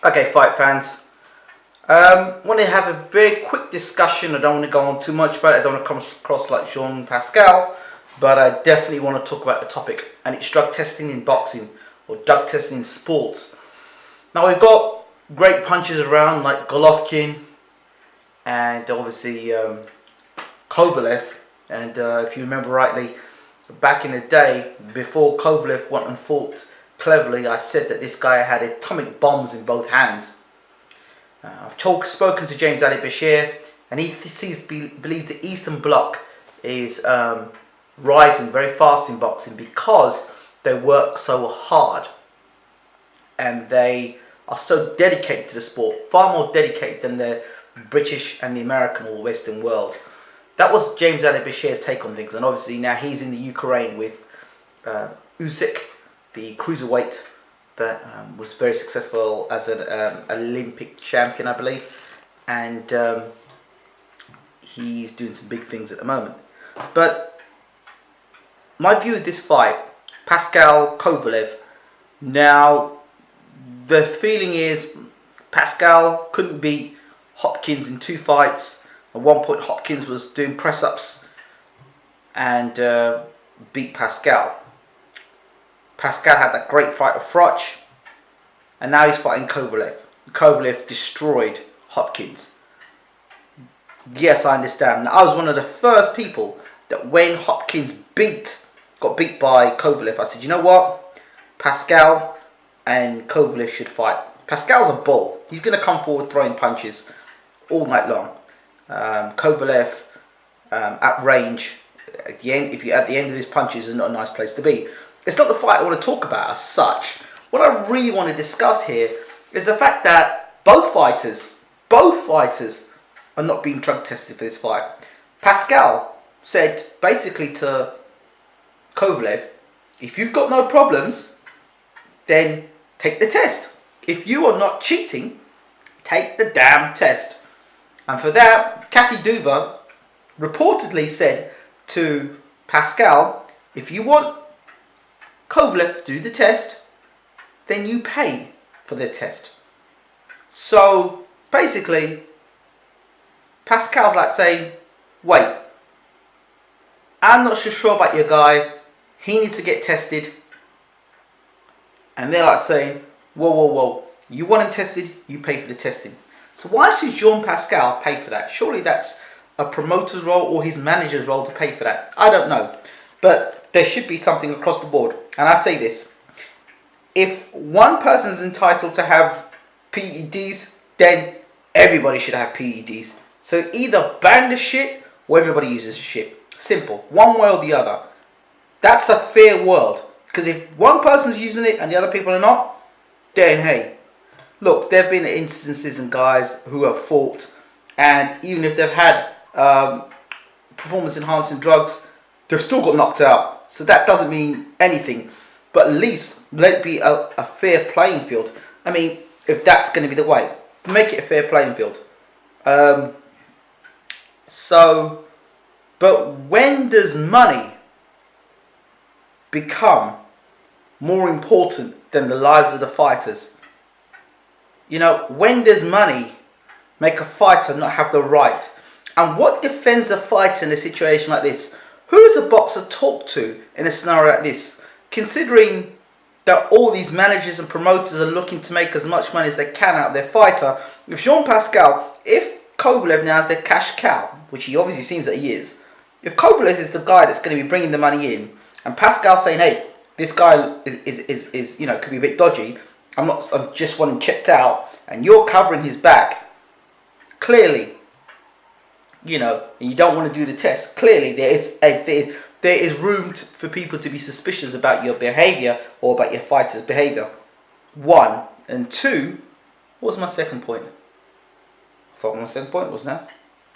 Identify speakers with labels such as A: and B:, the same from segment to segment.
A: Okay, fight fans. Want to have a very quick discussion. I don't want to go on too much about it. I don't want to come across like Jean Pascal, but I definitely want to talk about the topic, and it's drug testing in boxing or drug testing in sports. Now we've got great punchers around like Golovkin and obviously Kovalev. And if you remember rightly, back in the day, before Kovalev went and fought cleverly, I said that this guy had atomic bombs in both hands. I've spoken to James Ali Bashir, and he believes the Eastern Bloc is rising very fast in boxing because they work so hard and they are so dedicated to the sport, far more dedicated than the British and the American or Western world. That was James Ali Bashir's take on things, and obviously now he's in the Ukraine with Usyk, the cruiserweight that was very successful as an Olympic champion, I believe, and he's doing some big things at the moment. But my view of this fight, Pascal Kovalev, now the feeling is Pascal couldn't beat Hopkins in 2 fights. At one point Hopkins was doing press-ups and beat Pascal. Pascal had that great fight with Froch, and now he's fighting Kovalev. Kovalev destroyed Hopkins. Yes, I understand. Now, I was one of the first people that when Hopkins got beat by Kovalev, I said, you know what? Pascal and Kovalev should fight. Pascal's a bull. He's going to come forward throwing punches all night long. Kovalev at range, at the end of his punches, is not a nice place to be. It's not the fight I want to talk about as such. What I really want to discuss here is the fact that both fighters are not being drug tested for this fight. Pascal said basically to Kovalev, if you've got no problems, then take the test. If you are not cheating, take the damn test. And for that, Kathy Duva reportedly said to Pascal, if you want Kovalev to do the test, then you pay for the test. So basically, Pascal's like saying, wait, I'm not so sure about your guy, he needs to get tested. And they're like saying, whoa, you want him tested, you pay for the testing. So why should Jean Pascal pay for that? Surely that's a promoter's role or his manager's role to pay for that. I don't know. But there should be something across the board. And I say this, if one person is entitled to have PEDs, then everybody should have PEDs. So either ban the shit or everybody uses shit. Simple. One way or the other. That's a fair world. Because if one person's using it and the other people are not, then hey, look, there have been instances and guys who have fought, and even if they've had performance enhancing drugs, they've still got knocked out. So that doesn't mean anything. But at least let it be a fair playing field. I mean, if that's going to be the way, make it a fair playing field. But when does money become more important than the lives of the fighters? You know, when does money make a fighter not have the right? And what defends a fighter in a situation like this? Who is a boxer talk to in a scenario like this? Considering that all these managers and promoters are looking to make as much money as they can out of their fighter. If Jean Pascal, if Kovalev now is their cash cow, which he obviously seems that he is, if Kovalev is the guy that's going to be bringing the money in, and Pascal saying, hey, this guy is you know, could be a bit dodgy, I'm just want him checked out, and you're covering his back, clearly, you know, and you don't want to do the test, clearly there is room for people to be suspicious about your behaviour or about your fighter's behaviour. 1 and 2, what was my second point? I forgot what my second point was now.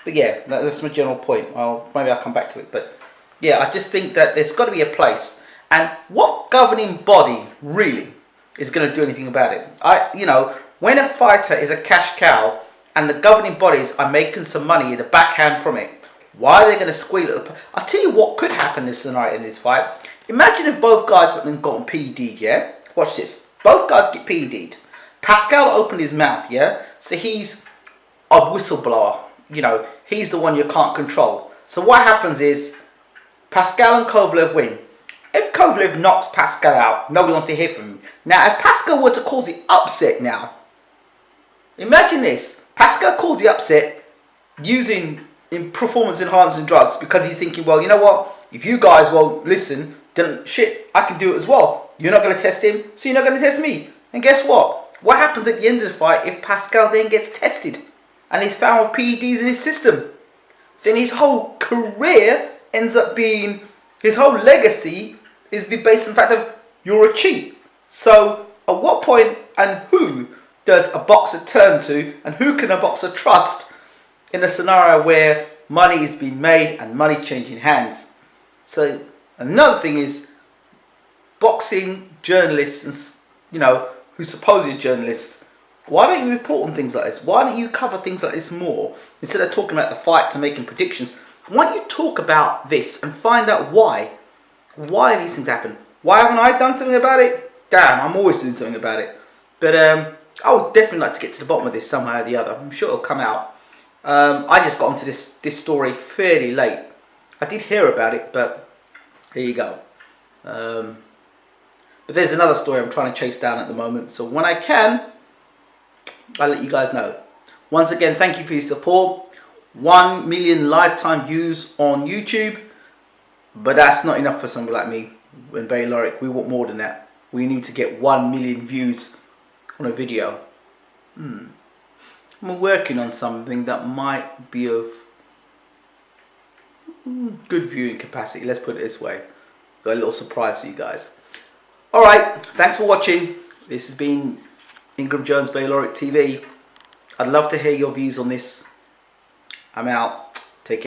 A: But yeah, that's my general point. Well, maybe I'll come back to it. But yeah, I just think that there's got to be a place. And what governing body really is going to do anything about it? You know, when a fighter is a cash cow and the governing bodies are making some money in the backhand from it, why are they going to squeal at the... I'll tell you what could happen in this scenario in this fight. Imagine if both guys went and got PED'd, yeah? Watch this. Both guys get PED'd. Pascal opened his mouth, yeah? So he's a whistleblower. You know, he's the one you can't control. So what happens is Pascal and Kovalev win. If Kovalev knocks Pascal out, nobody wants to hear from him. Now, if Pascal were to cause the upset now, imagine this. Pascal calls the upset using performance enhancing drugs because he's thinking, well, you know what? If you guys won't listen, then shit, I can do it as well. You're not going to test him, so you're not going to test me. And guess what? What happens at the end of the fight if Pascal then gets tested and is found with PEDs in his system? Then his whole career ends up being, his whole legacy is based on the fact of you're a cheat. So at what point and who does a boxer turn to, and who can a boxer trust in a scenario where money is being made and money changing hands? So another thing is boxing journalists, and you know, who's supposedly journalists, why don't you report on things like this? Why don't you cover things like this more instead of talking about the fights and making predictions? Why don't you talk about this and find out why these things happen? Why haven't I done something about it? Damn, I'm always doing something about it. But I would definitely like to get to the bottom of this somehow or the other. I'm sure it'll come out. I just got onto this story fairly late. I did hear about it, but here you go. But there's another story I'm trying to chase down at the moment. So when I can, I'll let you guys know. Once again, thank you for your support. 1 million lifetime views on YouTube. But that's not enough for somebody like me and Bayloric. We want more than that. We need to get 1 million views on a video. I'm working on something that might be of good viewing capacity. Let's put it this way. Got a little surprise for you guys. Alright, thanks for watching. This has been Ingram Jones Bayloric TV. I'd love to hear your views on this. I'm out. Take care.